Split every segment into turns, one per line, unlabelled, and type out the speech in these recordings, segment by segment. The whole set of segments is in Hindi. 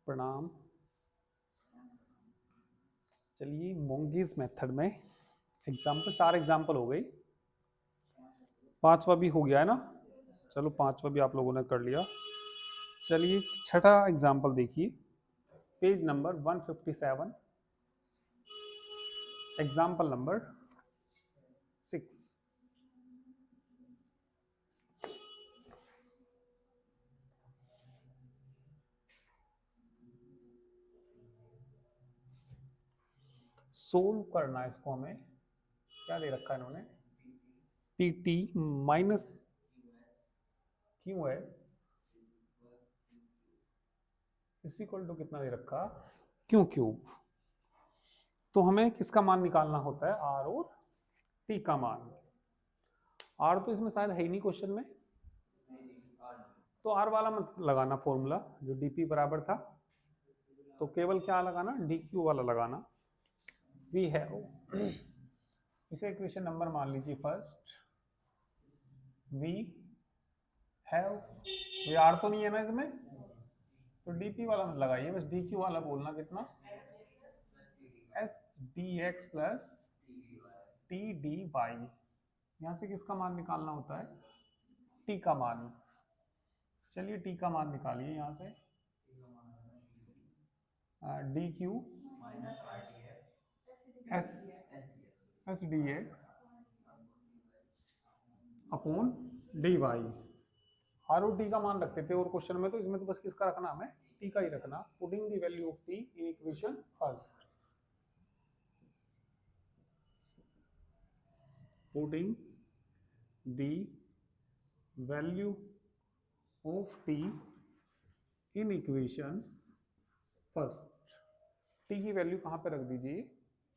प्रणाम। चलिए मोंगीज मेथड में एग्जाम्पल, 4 एग्जाम्पल हो गई, 5वां भी हो गया है ना। चलो 5वां भी आप लोगों ने कर लिया। चलिए 6ठा एग्जाम्पल देखिए, page number 157, example number 6। Solve करना है इसको, हमें क्या दे रखा है इन्होंने, P T minus Q S इस इक्वल टू कितना दे रखा, क्यू क्यूब। तो हमें किसका मान निकालना होता है, आर और टी का मान। आर तो इसमें शायद है ही नहीं क्वेश्चन में, तो आर वाला मत लगाना फॉर्मूला जो डीपी बराबर था, तो केवल क्या लगाना, डी क्यू वाला लगाना। वी हैव, इसे इक्वेशन नंबर मान लीजिए फर्स्ट, वी हैव, ये आर तो नहीं है ना इसमें, तो डीपी वाला मत लगाइए, बस डी क्यू वाला बोलना कितना, s D x plus t d y. यहाँ से किसका मान निकालना होता है, टी का मान। चलिए टी का मान निकालिए यहाँ से, d q s s D x upon D y. R और टी का मान रखते थे और क्वेश्चन में, तो इसमें तो बस किसका रखना, हमें टी का ही रखना। Putting the value of T in equation first, putting the value of T in equation first. T की वैल्यू कहाँ पे रख दीजिए,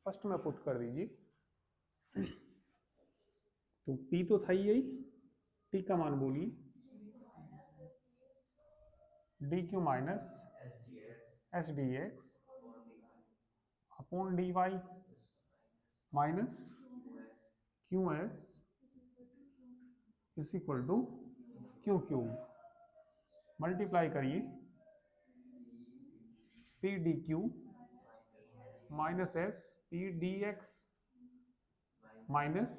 फर्स्ट में पुट कर दीजिए। तो टी तो था ही यही, टी का मान बोलिए, D Q minus S D x upon D Y minus Q S is equal to Q cube. Multiply करिए, P D Q minus S P D x minus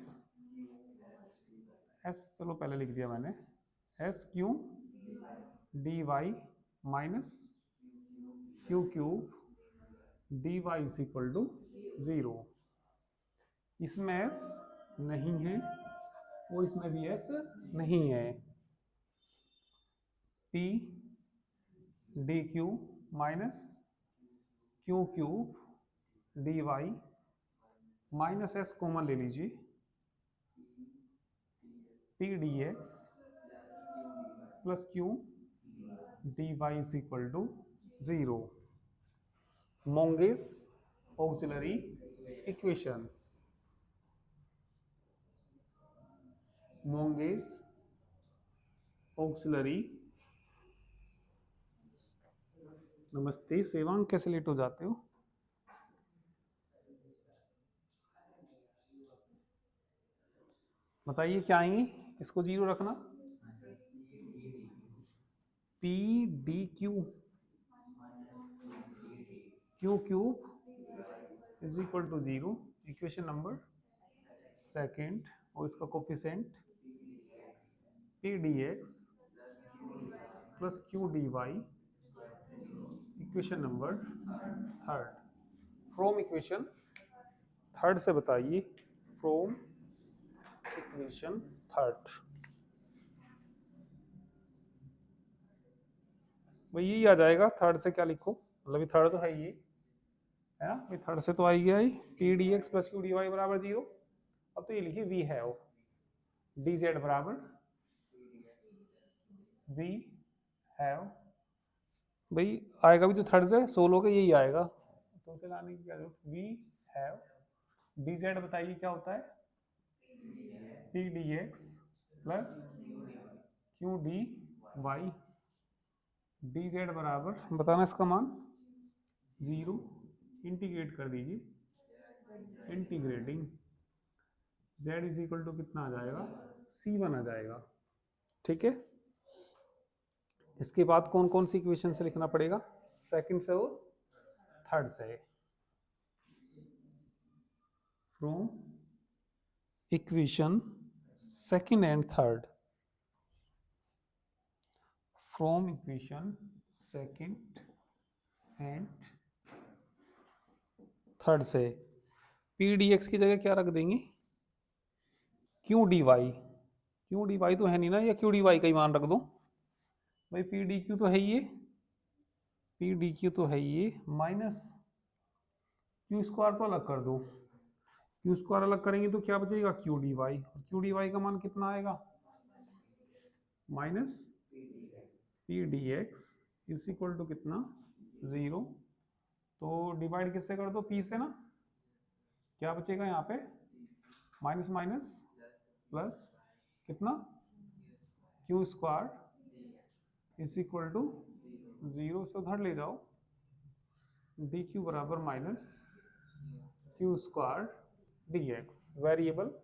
S, चलो पहले लिख दिया मैंने, S Q D Y minus Q cube D Y is equal to 0। इसमें एस नहीं है और इसमें भी एस नहीं है। P D Q minus Q cube D Y minus s common ले लीजिए, p D x plus Q D Y is equal to 0। Monge's auxiliary equations, Monge's auxiliary. नमस्ते सेवांग, कैसे लेट हो जाते हो। बताइए क्या आएंगी, इसको 0 रखना, p D q q cube is equal to 0, equation number second. और इसका coefficient p D x plus Q D y, equation number third. From equation third से बताइए, फ्रॉम इक्वेशन थर्ड भाई यही आ जाएगा। थर्ड से क्या लिखो, मतलब ये थर्ड तो है ये, है ना, ये थर्ड से तो आई गया ही, P D x plus Q D Y बराबर 0। अब तो ये लिखिए वी हैव डी जेड बराबर, वी हैव, भाई आएगा भी तो थर्ड से, सोलो का यही आएगा, तो उसे लाने की क्या जरूरत। वी हैव डी जेड बताइए क्या होता है, p D x plus Q D y d Z बराबर बताना इसका मान 0, इंटीग्रेट कर दीजिए, integrating z is equal to कितना आ जाएगा, c1 आ जाएगा। ठीक है, इसके बाद कौन कौन सी इक्वेशन से लिखना पड़ेगा, सेकंड से और थर्ड से। From equation second and third, from equation second and third से पी डी एक्स की जगह क्या रख देंगे, q D y. Q D y तो है नहीं ना, या क्यू डी वाई का ही मान रख दो भाई, पी डी क्यू तो है ये, पी डी क्यू तो है ये, माइनस क्यू स्क्वायर तो अलग कर दो, क्यू स्क्वायर अलग करेंगे तो क्या बचेगा, क्यू डी वाई, और क्यू डी वाई का मान कितना आएगा, minus p D x is equal to कितना, 0। तो डिवाइड किससे कर दो, पी से ना, क्या बचेगा यहाँ पे, माइनस माइनस प्लस कितना, q square is equal to 0 से उधर ले जाओ, डी क्यू बराबर minus q square d x, variable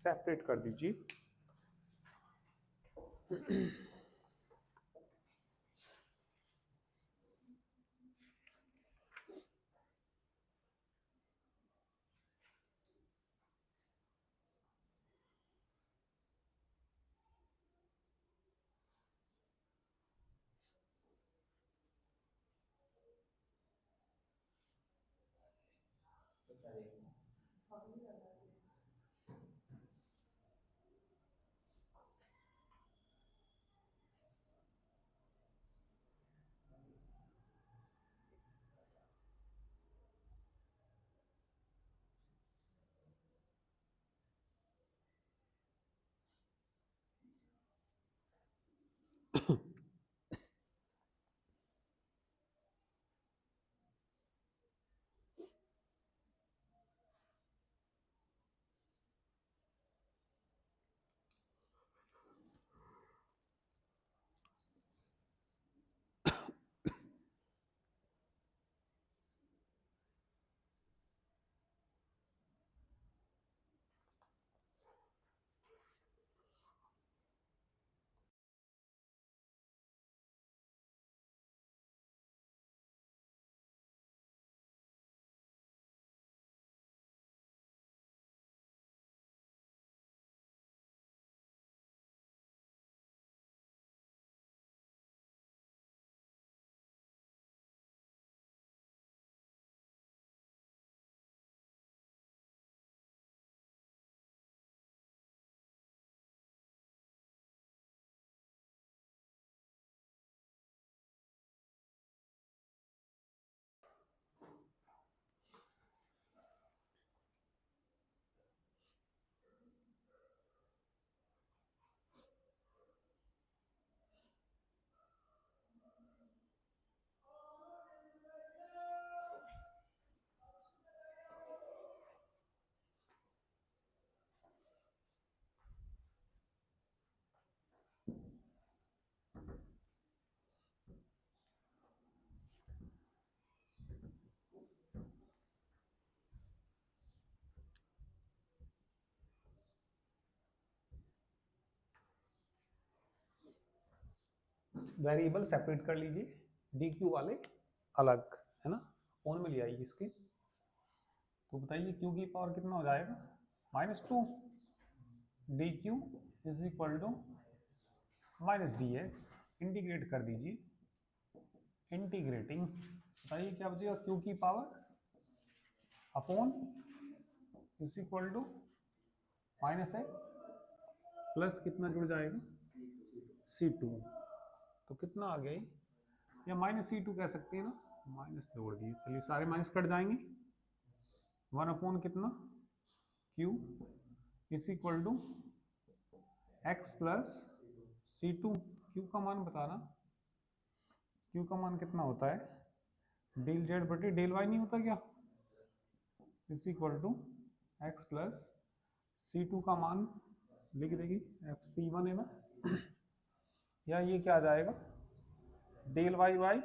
separate कर दीजिए। वेरिएबल सेपरेट कर लीजिए, डी क्यू वाले अलग है ना, फोन में ले आइए इसके। तो बताइए क्यू की पावर कितना हो जाएगा, -2, d q is equal to minus d x, integrate कर दीजिए, इंटीग्रेटिंग बताइए क्या बचेगा, क्यू की power upon is equal to minus x plus कितना जुड़ जाएगा, C2। तो कितना आ गया, या माइनस C2 कह सकते हैं ना, माइनस जोड़ दिए, चलिए सारे माइनस कट जाएंगे, 1 अपॉन कितना, Q is equal to x plus C2। Q का मान बताना, Q का मान कितना होता है, डेल जेड बटे डेल वाई नहीं होता क्या, is equal to x plus C2 का मान लिख देगी, FC1 है ना, या ये क्या आ जाएगा, del y by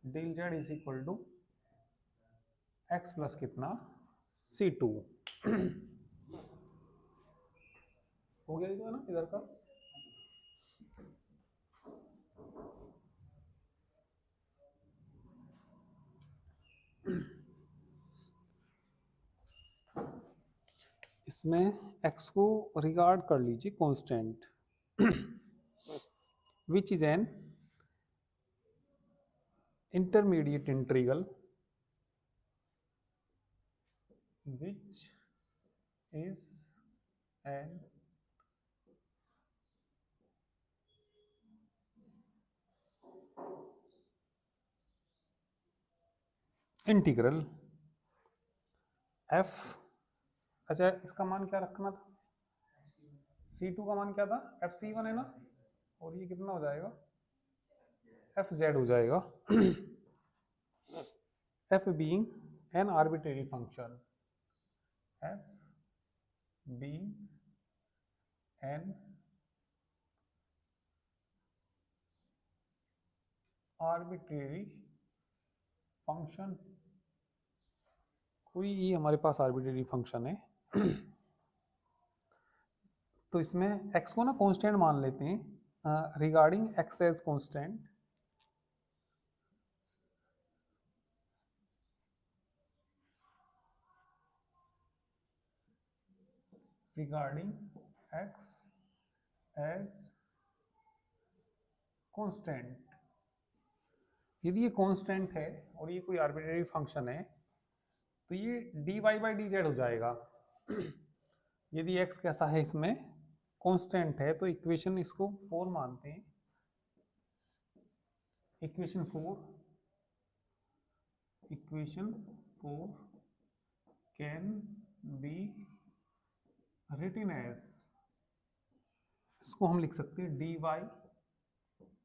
del z is equal to x plus कितना C2। हो गया ये, है ना इधर का। इसमें x को रिगार्ड कर लीजिए constant, which is an intermediate integral which is an integral f। अच्छा इसका मान क्या रखना था, C2 का मान क्या था, FC1 है ना, और ये कितना हो जाएगा FZ हो जाएगा। f being an arbitrary function, f being an arbitrary function, कोई ये हमारे पास आर्बिट्रेरी फंक्शन है। तो इसमें x को ना कांस्टेंट मान लेते हैं, regarding x as constant, regarding x as constant. यदि ये कांस्टेंट है और ये कोई आर्बिट्रेरी फंक्शन है तो ये dy बाई डी जेड हो जाएगा। यदि x कैसा है, इसमें कांस्टेंट है, तो इक्वेशन इसको 4 मानते हैं। Equation 4 can be written as, इसको हम लिख सकते हैं dy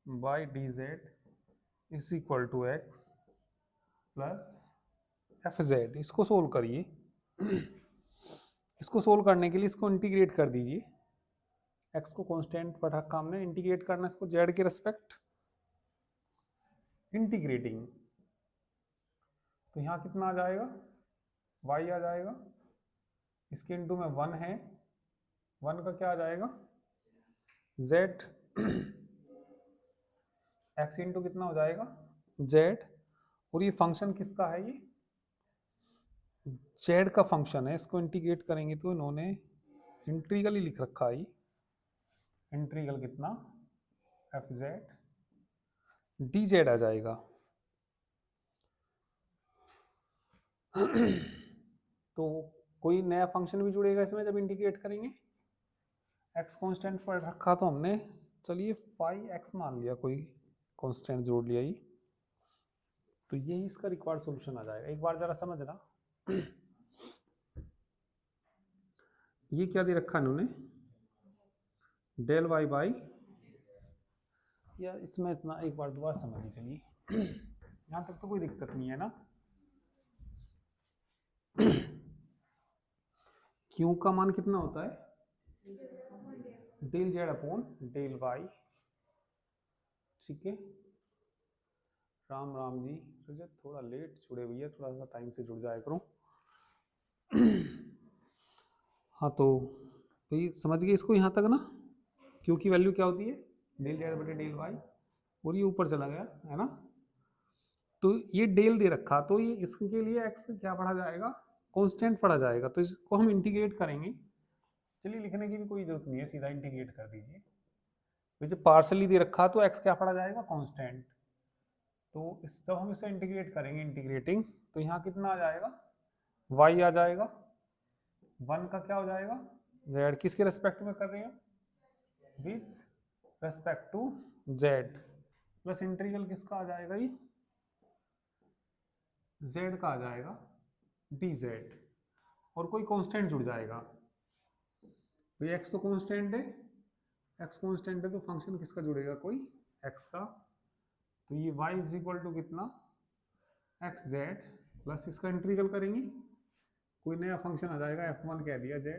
by d z is equal to x plus FZ। इसको सोल्व करिए। इसको सोल्व करने के लिए इसको इंटीग्रेट कर दीजिए। x को कांस्टेंट पर रखा हमने, इंटीग्रेट करना इसको z के रेस्पेक्ट, इंटीग्रेटिंग तो यहाँ कितना आ जाएगा, y आ जाएगा, इसके इंटू में 1 है, 1 का क्या आ जाएगा z, x इंटू कितना हो जाएगा z, और ये फंक्शन किसका है, ये z का फंक्शन है। इसको इंटीग्रेट करेंगे तो इन्होंने इंटीग्रल ही लिख रखा है, इंटीग्रल कितना FZ dz आ जाएगा। तो कोई नया फंक्शन भी जुड़ेगा इसमें जब इंटीग्रेट करेंगे। x कांस्टेंट पर रखा तो हमने, चलिए 5x मान लिया, कोई कांस्टेंट जोड़ लिया ही, तो यही इसका रिक्वायर्ड सॉल्यूशन आ जाएगा। एक बार जरा समझना, ये क्या दे रखा इन्होंने, डेल वाई बाई, या इसमें इतना एक बार दोबारा समझ लीजिए, यहां तक तो कोई दिक्कत नहीं है ना। क्यू का मान कितना होता है, del z upon del y, ठीक है। राम राम जी, रजत थोड़ा लेट जुड़े भैया, थोड़ा सा टाइम से जुड़ जाया करो। हाँ तो भाई समझ गए इसको यहाँ तक ना, क्यू की वैल्यू क्या होती है डेल जेड बटे डेल वाई, और ये ऊपर चला गया है ना, तो ये डेल दे रखा, तो ये इसके लिए एक्स क्या पढ़ा जाएगा, कांस्टेंट पढ़ा जाएगा। तो इसको हम इंटीग्रेट करेंगे, चलिए लिखने की भी कोई जरूरत नहीं है, सीधा इंटीग्रेट कर दीजिए। जब पार्शली दे रखा तो एक्स क्या पढ़ा जाएगा कांस्टेंट, तो जब हम इसे इंटीग्रेट करेंगे इंटीग्रेटिंग, तो यहाँ कितना आ जाएगा y आ जाएगा, 1 का क्या हो जाएगा z, किसके रेस्पेक्ट में कर रहे हैं with respect to z, plus integral किसका आ जाएगा, ये z का आ जाएगा dz, और कोई कांस्टेंट जुड़ जाएगा। तो x तो कांस्टेंट है, x कांस्टेंट है तो फंक्शन किसका जुड़ेगा, कोई x का, तो ये y इज इक्वल टू कितना xz, प्लस इसका इंटीग्रल करेंगे, कोई नया फंक्शन आ जाएगा f1 कह दिया z,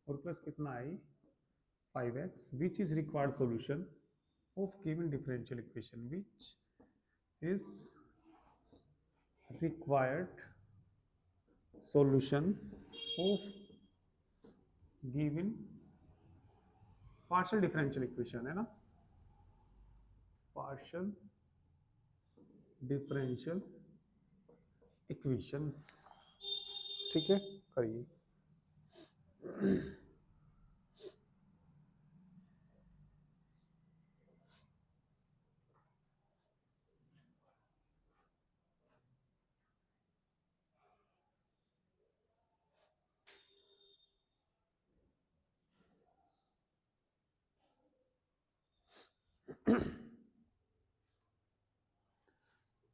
और प्लस कितना आई 5x, which is required solution. of given differential equation which is required solution of given partial differential equation है ना, partial differential equation। ठीक है, करिए।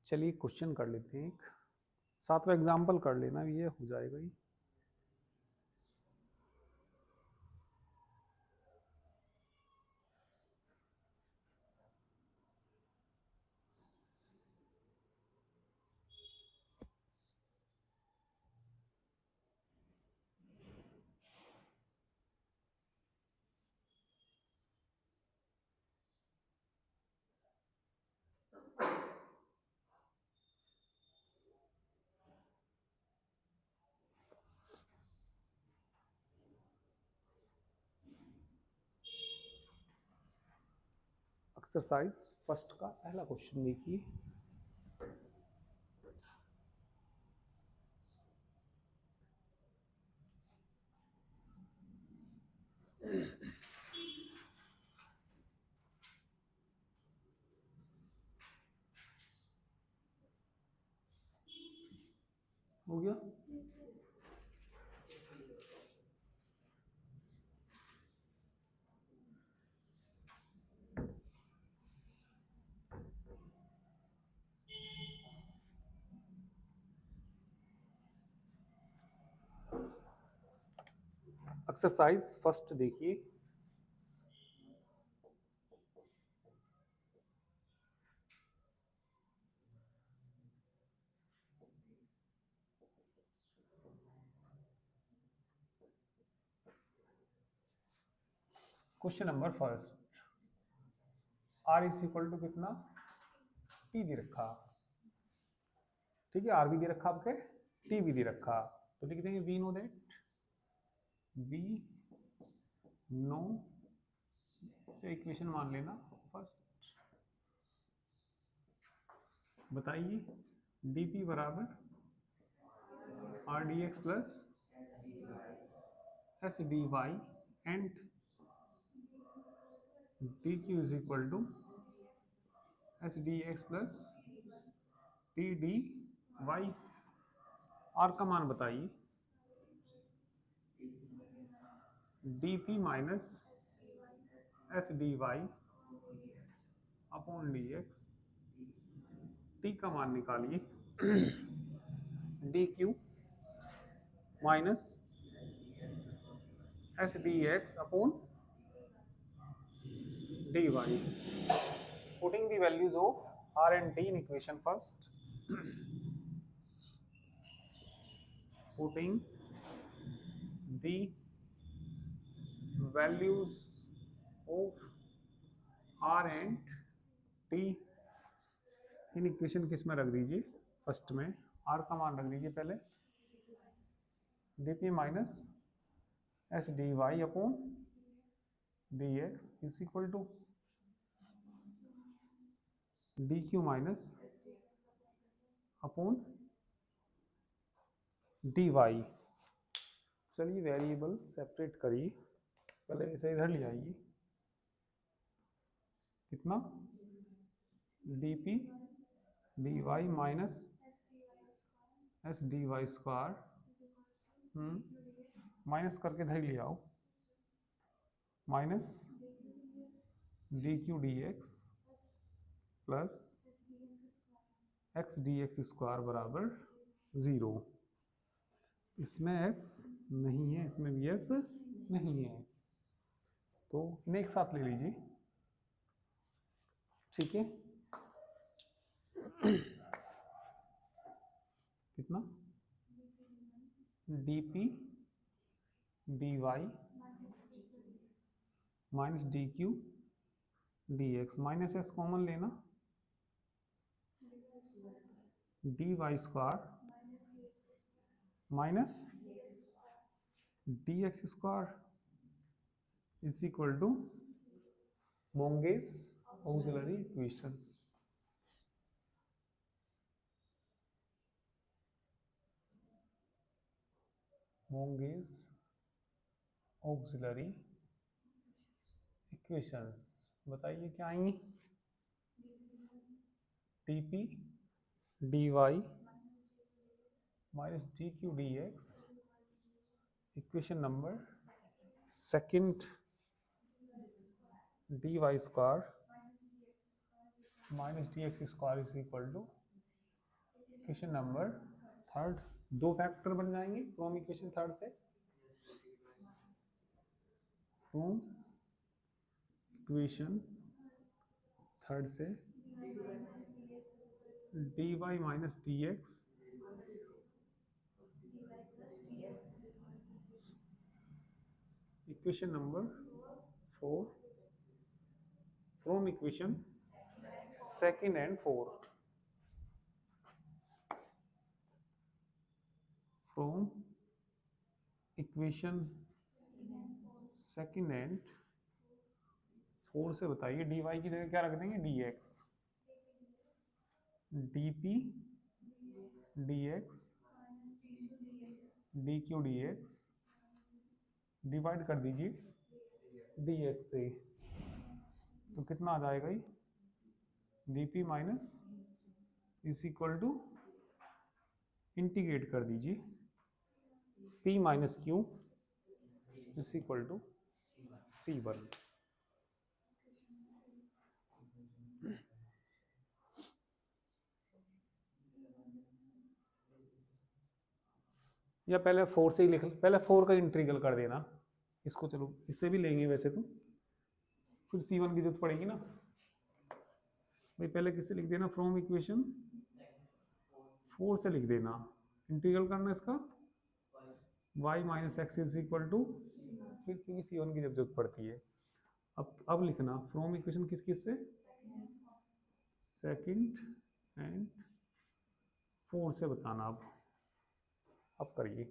चलिए क्वेश्चन कर लेते हैं, एक सातवां एग्जाम्पल कर लेना, ये हो जाएगा ही। एक्सरसाइज फर्स्ट का पहला क्वेश्चन देखिए। हो गया। एक्सरसाइज फर्स्ट देखिए। Question number first, r is equal to कितना, टी दे रखा, ठीक है, आर भी दे रखा आपके, टी भी दे रखा, तो लिख देंगे we know that, we know से इक्वेशन मान लेना फर्स्ट। बताइए dp बराबर r d x plus s d y and d q is equal to s D x plus t d y. R का मान बताइए, d p minus S d y upon d x. T का मान निकालिए, d Q minus S D x upon D y. Putting the values of r and t in equation first, putting the values of r and t in equation किस में रख दीजिए, फर्स्ट में आर का मान रख दीजिए पहले, d p minus S d y upon d x is equal to d Q minus upon D y. चलिए वेरिएबल सेपरेट करिए, पहले इसे इधर ले आइए, कितना d p d Y minus S d y square, minus करके इधर ले आओ, minus d q d x plus x d x square बराबर 0। इसमें s नहीं है, इसमें भी s नहीं है, तो इन्हें एक साथ ले लीजिए, ठीक है। कितना d p d Y minus d q dx minus x common लेना, dy square minus dx square is equal to Monge's auxiliary equations. Monge's auxiliary equations बताइए क्या आएंगी? dp dy minus dq dx, equation number second dy square minus dx square is equal to equation number third. दो फैक्टर बन जाएंगे फ्रॉम इक्वेशन थर्ड से, फ्रॉम इक्वेशन थर्ड से dy minus dx equation number 4 from equation second and fourth, from equation second and four से बताइए dy की जगह क्या रख देंगे dx, dp dx dq dx divide कर दीजिए dx से, तो कितना आ जाएगा ये dp minus is equal to integrate कर दीजिए p minus q is equal to c1। या पहले 4 से ही लिख, पहले 4 का इंटीग्रल कर देना इसको, चलो इससे भी लेंगे वैसे तो, फिर c1 की जरूरत पड़ेगी ना भाई। पहले किससे लिख देना, फ्रॉम इक्वेशन 4 से लिख देना, इंटीग्रल करना इसका y minus x is equal to, फिर क्योंकि c1 की जब जरूरत पड़ती है। अब लिखना फ्रॉम इक्वेशन किस किस से, सेकंड एंड 4 से बताना। अब करिए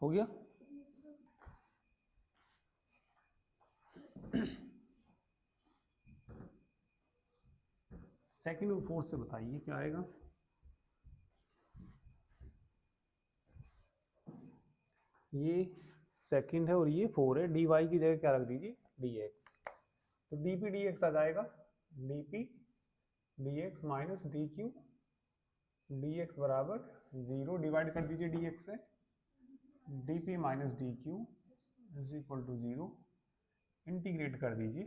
हो गया। सेकंड और फोर्थ से बताइए क्या आएगा। ये सेकंड है और ये 4 है, dy की जगह क्या रख दीजिए dx, तो dp dx आ जाएगा, dp dx minus dq dx बराबर 0, डिवाइड कर दीजिए dx से, dp minus dq is equal to 0, integrate कर दीजिए,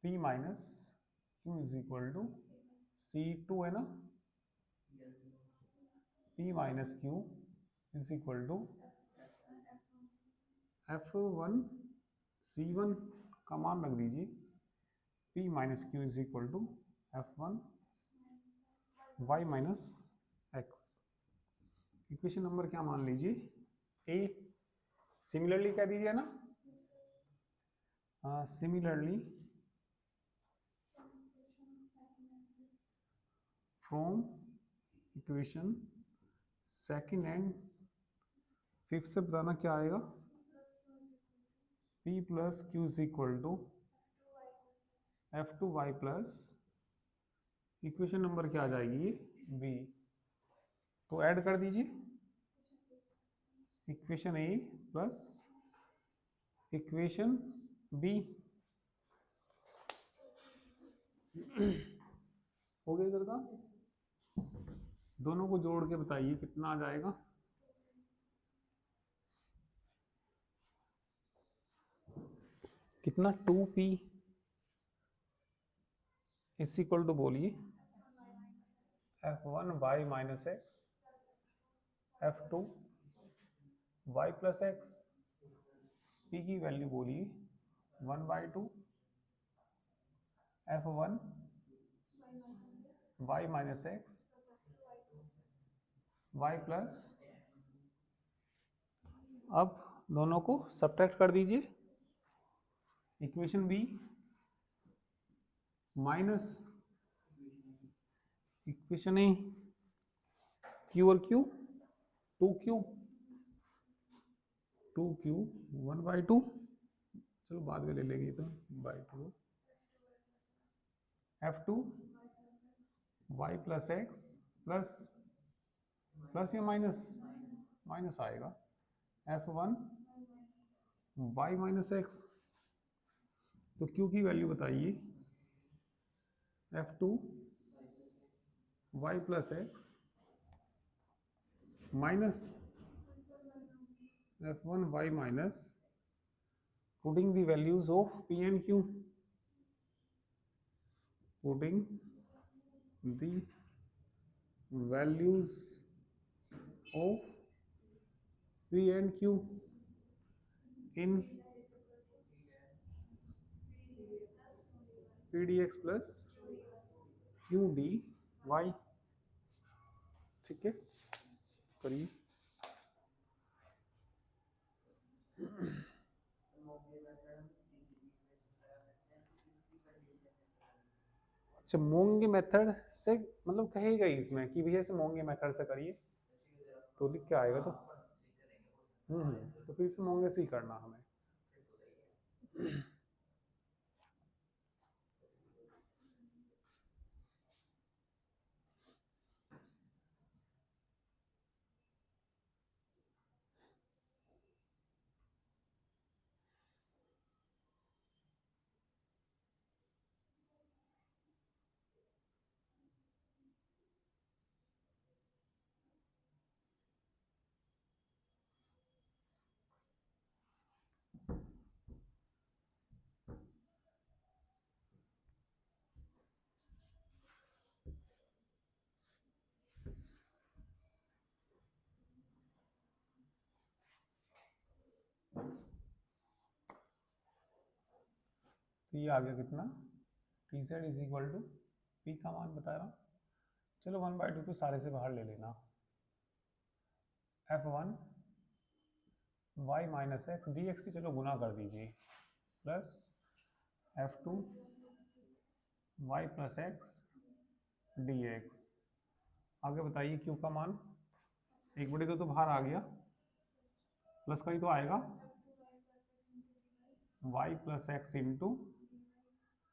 p minus q is equal to c2 है ना, p minus q is equal to f1 c1 का मान रख दीजिए, p minus q is equal to f1 y minus x. Equation number क्या मान लीजिए ए। सिमिलरली क्या दीजिए ना, similarly from equation second and fifth से बताना क्या आएगा, p plus q is equal to f2y plus, equation number क्या आ जाएगी बी, तो ऐड कर दीजिए इक्वेशन ए प्लस इक्वेशन बी, हो गया इधर का। दोनों को जोड़ के बताइए कितना आ जाएगा, कितना 2p इज इक्वल टू बोलिए f1 y minus x, f2 y plus x, p की वैल्यू बोलिए 1/2, f1 y minus x y plus, अब दोनों को सब्ट्रैक्ट कर दीजिए, इक्वेशन बी माइनस इक्वेशन ए, क्यू और क्यू 2q 1/2, चलो बाद में ले लेंगे तो by 2, f2 y plus x plus, plus या माइनस, माइनस आएगा, f1 y माइनस एक्स, तो q की वैल्यू बताइए f2 y plus x minus f1 y minus, putting the values of p and q, putting the values of p and q in pdx plus qdy, ठीक है करिए। अच्छा मोंगे मेथड से मतलब कहेगा ही इसमें कि भैया से मोंगे मेथड से करिए तो लिख के आएगा, तो तो फिर से मोंगे से ही करना हमें। तो ये आ गया कितना, t z is equal to p का मान बता रहा हूँ, चलो 1/2 तो सारे से बाहर ले लेना, f1 y minus x d x की चलो गुना कर दीजिए plus f2 y plus x d x, आगे बताइए q का मान, 1/2 तो बाहर आ गया, प्लस का ही तो आएगा, y plus x into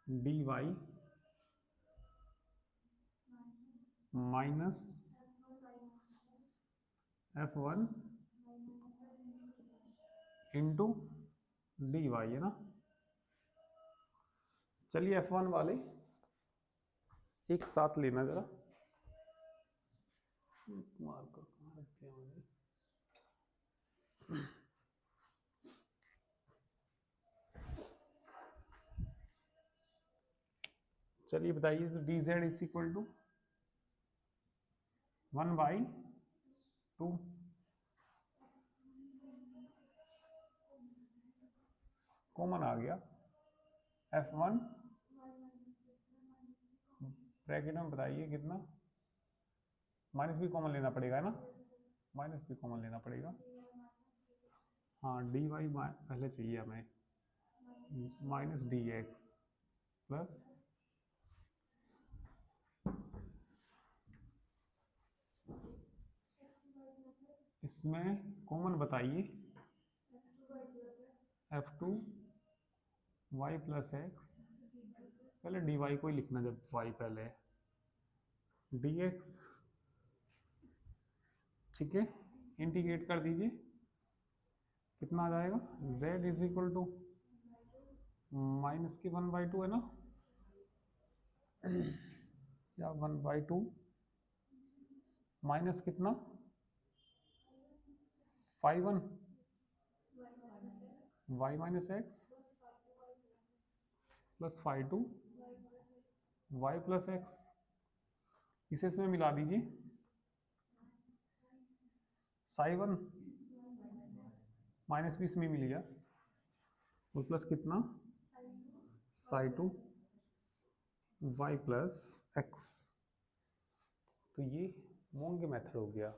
d Y minus f1 into d y, है ना। चलिए f1 वाले एक साथ लेना जरा, मार्कर कहाँ रख दिया मैंने। चलिए बताइए, तो d z is equal to 1/2 common आ गया, f1 ब्रैकेट में बताइए कितना, माइनस भी कॉमन लेना पड़ेगा, है ना, माइनस भी कॉमन लेना पड़ेगा। हाँ डी वाई पहले चाहिए हमें, माइनस डी एक्स प्लस इसमें कॉमन बताइए, f2 y प्लस एक्स, पहले डी वाई को ही लिखना जब y पहले, डी एक्स, ठीक है, इंटीग्रेट कर दीजिए, कितना आ जाएगा, z is equal to minus की 1/2 है ना, या 1/2 माइनस कितना 5/1 y minus x plus 5/2 y plus x, इसे इसमें मिला दीजिए, साई 1 माइनस भी इसमें मिल गया, और प्लस कितना साई 2 y प्लस एक्स। तो ये मोंगे मेथड हो गया।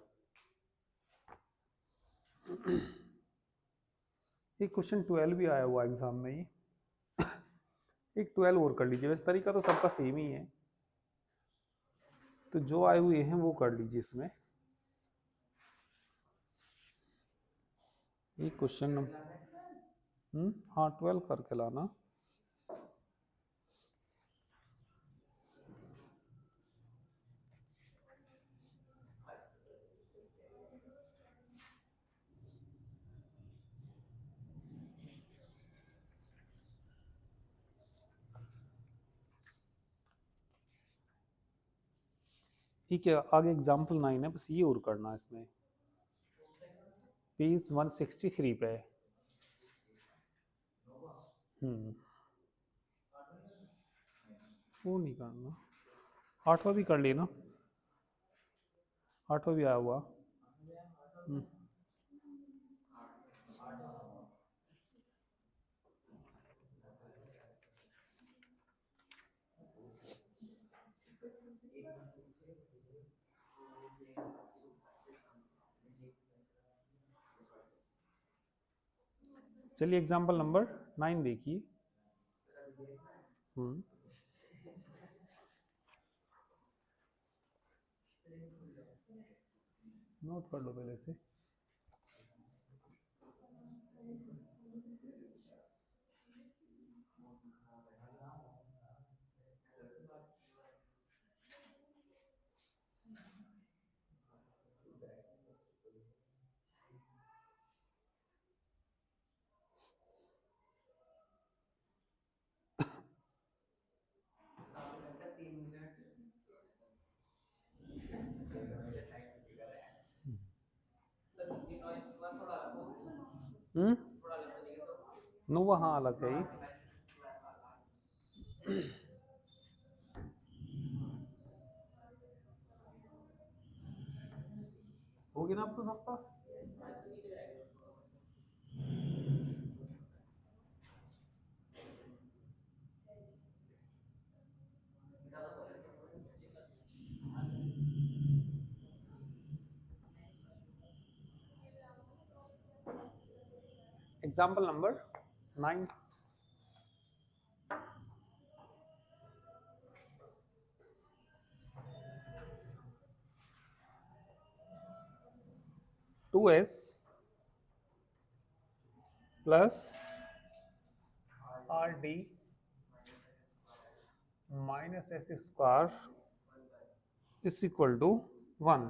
एक क्वेश्चन 12 भी आया हुआ एग्जाम में, ये एक 12 और कर लीजिए, वैसे तरीका तो सबका सेम ही है, तो जो आए हुए हैं वो कर लीजिए इसमें। एक क्वेश्चन हाँ 12 करके लाना। ठीक है, आगे एग्जाम्पल 9 है, बस ये और करना है इसमें, पेज 163 पे। वो नहीं करना, 8वां भी कर लेना, 8वां भी आया हुआ। चलिए एग्जाम्पल नंबर 9 देखिए। नोट कर लो पहले से। नोवा हाँ अलग है ये। हो गया ना आपको सबका। Example number 9। Two s plus r d minus s square is equal to 1।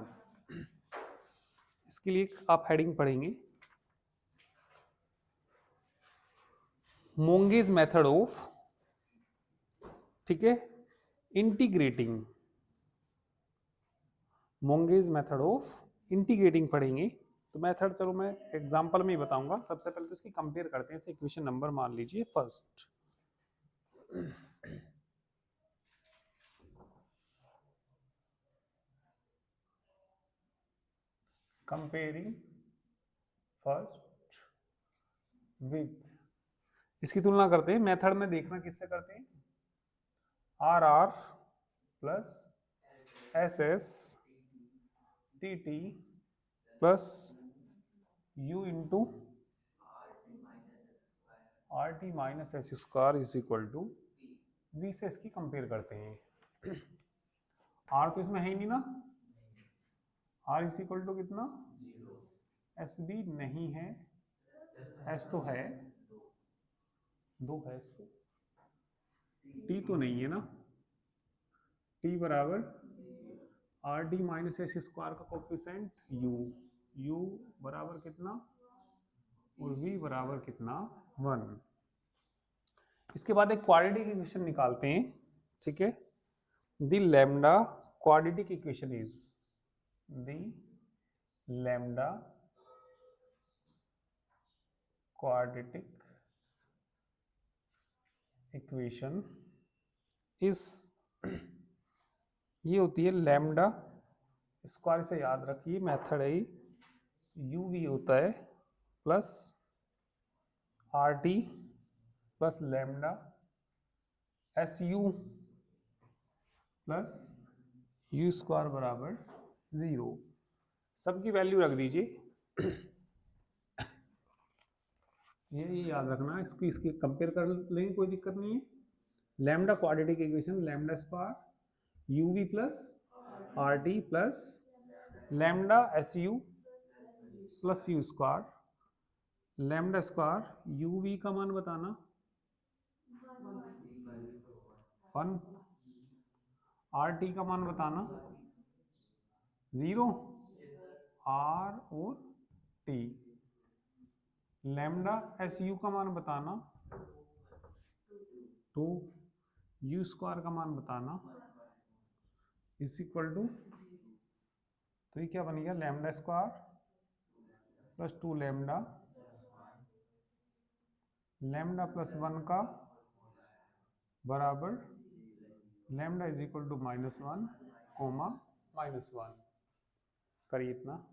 इसके लिए आप हेडिंग पढ़ेंगे, मोंगेज मेथड ऑफ, ठीक है, integrating, Monge's method of integrating पढ़ेंगे। तो मेथड चलो मैं एग्जांपल में ही बताऊंगा। सबसे पहले तो इसकी कंपेयर करते हैं। इक्वेशन नंबर मान लीजिए फर्स्ट, कंपेयरिंग फर्स्ट विथ, इसकी तुलना करते हैं। मेथड में देखना किससे करते हैं, r r plus s s t t plus u into r t minus s square is equal to v से इसकी कंपेयर करते हैं। आर तो इसमें है ही नहीं ना, आर इज इक्वल टू कितना, एस भी नहीं है, एस तो है, दो है इस पे, टी तो नहीं है ना, टी बराबर r d minus s square का कोफिशिएंट यू, यू बराबर कितना और v बराबर कितना 1। इसके बाद एक क्वाड्रेटिक इक्वेशन निकालते हैं, ठीक है। The lambda quadratic equation is, the lambda quadratic equation is, ये होती है लैम्डा स्क्वायर से याद रखिए, मेथड है यू वी होता है plus r t plus lambda s u plus u square बराबर 0। सबकी वैल्यू रख दीजिए। ये याद रखना, इसकी इसकी कंपेयर कर लेंगे, कोई दिक्कत नहीं है। Lambda quadratic equation, lambda square u v plus r t plus lambda s u plus u square, lambda square u v का मान बताना 1, आर टी का मान बताना 0, आर और टी, लैम्डा एस यू का मान बताना 2, यू स्क्वायर का मान बताना इज इक्वल टू, तो ये क्या बन गया, lambda square plus 2 lambda, lambda plus 1 का बराबर lambda is equal to -1 comma -1। करिए इतना।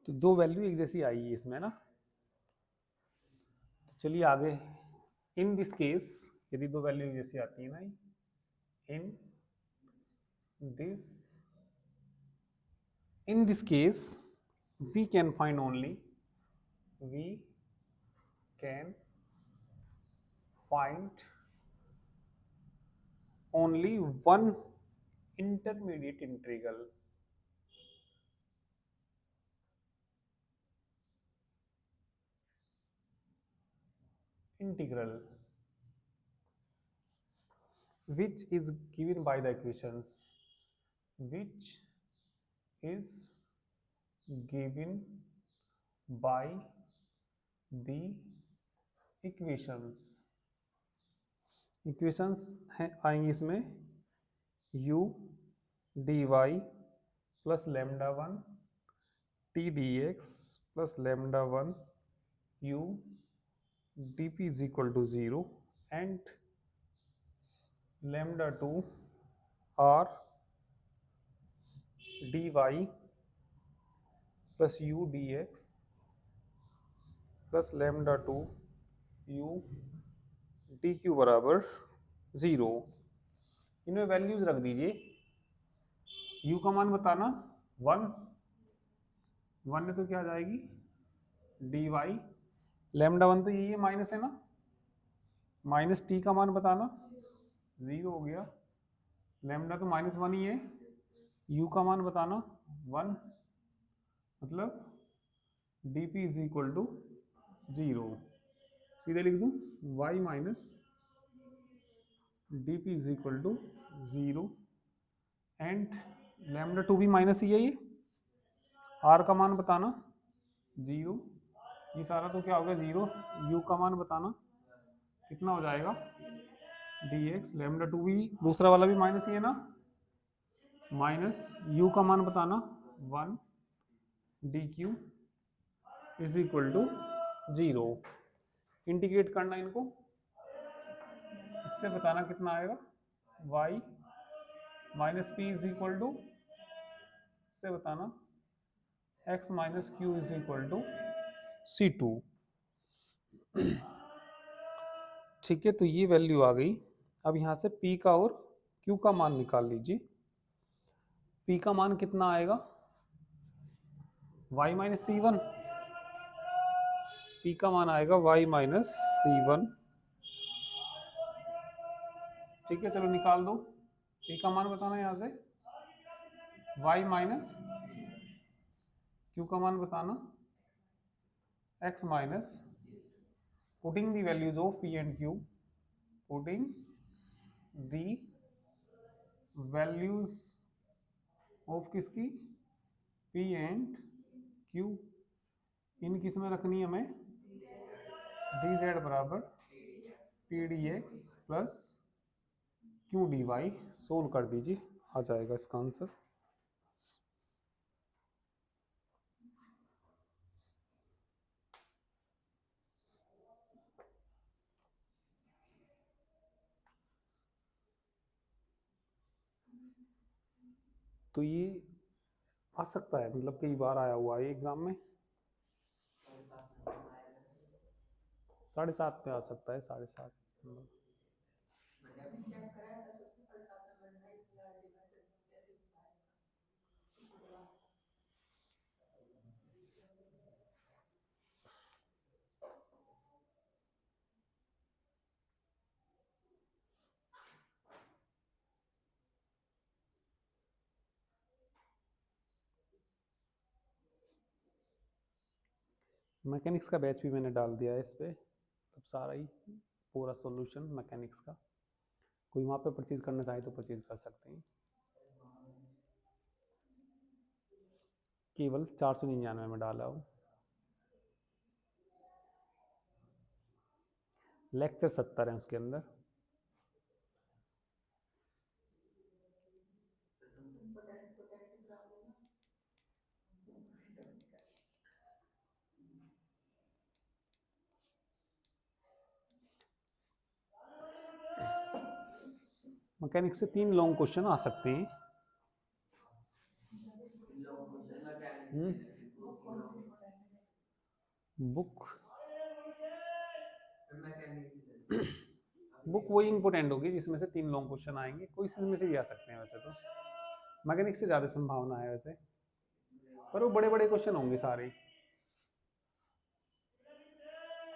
तो दो वैल्यू एक जैसी आई है इसमें ना। तो चलिए आगे, इन दिस केस यदि दो वैल्यू एक जैसी आती है ना, in this, in this case we can find only, we can find only one intermediate integral, integral which is given by the equations, which is given by the equations हैं आएंगी इसमें u dy plus lambda 1 t dx plus lambda 1 u dp is equal to 0 and lambda 2 r dy plus u dx plus lambda 2 u dq बराबर 0। इनमें वैल्यूज रख दीजिए। u का मान बताना 1 में तो क्या आ जाएगी dy, लैम्डा 1 तो ये माइनस है ना, माइनस t का मान बताना 0 हो गया, लैम्डा तो माइनस 1 ही है, u का मान बताना 1, मतलब dp इज इक्वल टू 0। सीधे लिख दूं y minus dp is equal to 0 and lambda 2 भी माइनस ही है, ये r का मान बताना 0, ये सारा तो क्या हो गया 0, u का मान बताना कितना हो जाएगा dx, लैम्डा 2 भी दूसरा वाला भी माइनस ही है ना, माइनस u का मान बताना 1 dq is equal to 0। Integrate करना इनको, इससे बताना कितना आएगा y minus p is equal to, इससे बताना x minus q is equal to C2। ठीक है, तो ये वैल्यू आ गई। अब यहां से p का और q का मान निकाल लीजिए। p का मान कितना आएगा y माइनस C1, p का मान आएगा y माइनस C1। ठीक है, चलो निकाल दो। p का मान बताना यहां से y माइनस, q का मान बताना x minus, putting the values of p and q, putting the values of किसकी p एंड q, इन किस में रखनी है हमें dz बराबर p dx plus q dy, solve कर दीजिए, आ जाएगा इसका आंसर। तो ये आ सकता है, मतलब कई बार आया हुआ है एग्जाम में, 7:30 पे आ सकता है, 7:30। मैकेनिक्स का बैच भी मैंने डाल दिया है इस पे, अब सारा ही पूरा सॉल्यूशन मैकेनिक्स का, कोई वहाँ पे परचेज करना चाहे तो परचेज कर सकते हैं। केवल 499 में डाला हूँ। लेक्चर 70 है उसके अंदर। मैकेनिक्स से 3 लॉन्ग क्वेश्चन आ सकते हैं। बुक बुक वही इंपोर्टेंट होगी जिसमें से 3 लॉन्ग क्वेश्चन आएंगे, कोई इसमें से भी आ सकते हैं। वैसे तो मैकेनिक्स से ज्यादा संभावना है वैसे, पर वो बड़े बड़े क्वेश्चन होंगे सारे।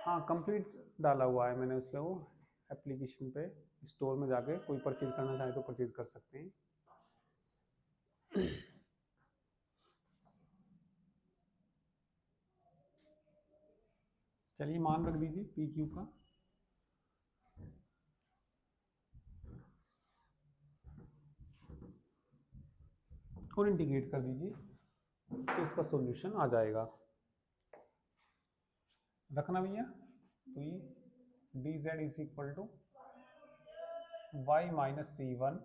हाँ, कंप्लीट डाला हुआ है मैंने उस पर, वो एप्लीकेशन पे स्टोर में जाके कोई परचेज करना चाहे तो परचेज कर सकते हैं। चलिए मान रख दीजिए पी क्यू का, और इंटीग्रेट कर दीजिए तो उसका सॉल्यूशन आ जाएगा। रखना भैया, तो ये d z is equal to y minus c one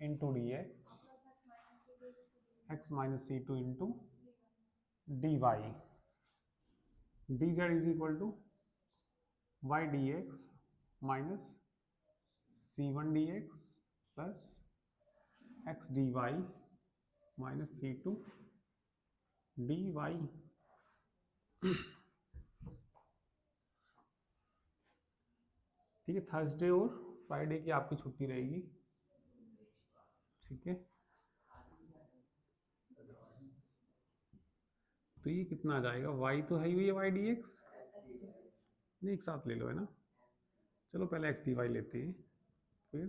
into d x minus c two into d y, d z is equal to y d x minus c one d x plus x d Y minus c two d y. ठीक है, थर्सडे और फ्राइडे की आपकी छुट्टी रहेगी। ठीक है, तो ये कितना आ जाएगा, y तो है ही वाई डी एक्स, नहीं एक साथ ले लो है ना, चलो पहले एक्स डी वाई लेते हैं, फिर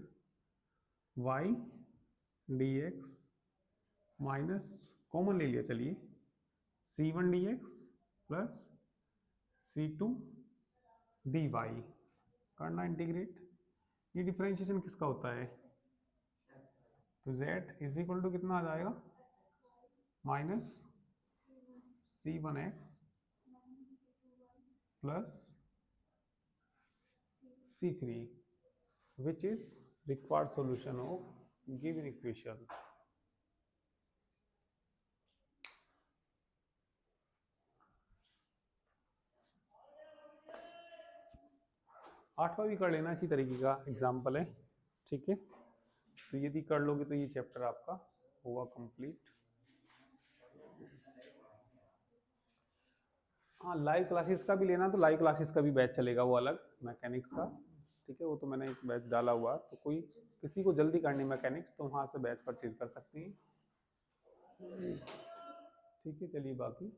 y d x minus common ले लिया, चलिए c one d x plus c two d y करना इंटीग्रेट। ये डिफरेंशिएशन किसका होता है, तो z इज इक्वल टू कितना आ जाएगा, minus c one x plus C3, which is required solution of given equation। आठवां भी कर लेना, इसी तरीके का एग्जाम्पल है। ठीक है, तो यदि कर लोगे तो ये चैप्टर आपका होगा कंप्लीट। हाँ, लाइव क्लासेस का भी लेना तो लाइव क्लासेस का भी बैच चलेगा, वो अलग मैकेनिक्स का। ठीक है, वो तो मैंने एक बैच डाला हुआ, तो कोई किसी को जल्दी करनी मैकेनिक्स तो वहाँ से बैच परचेज कर सकती हैं। ठीक है, चलिए बाकी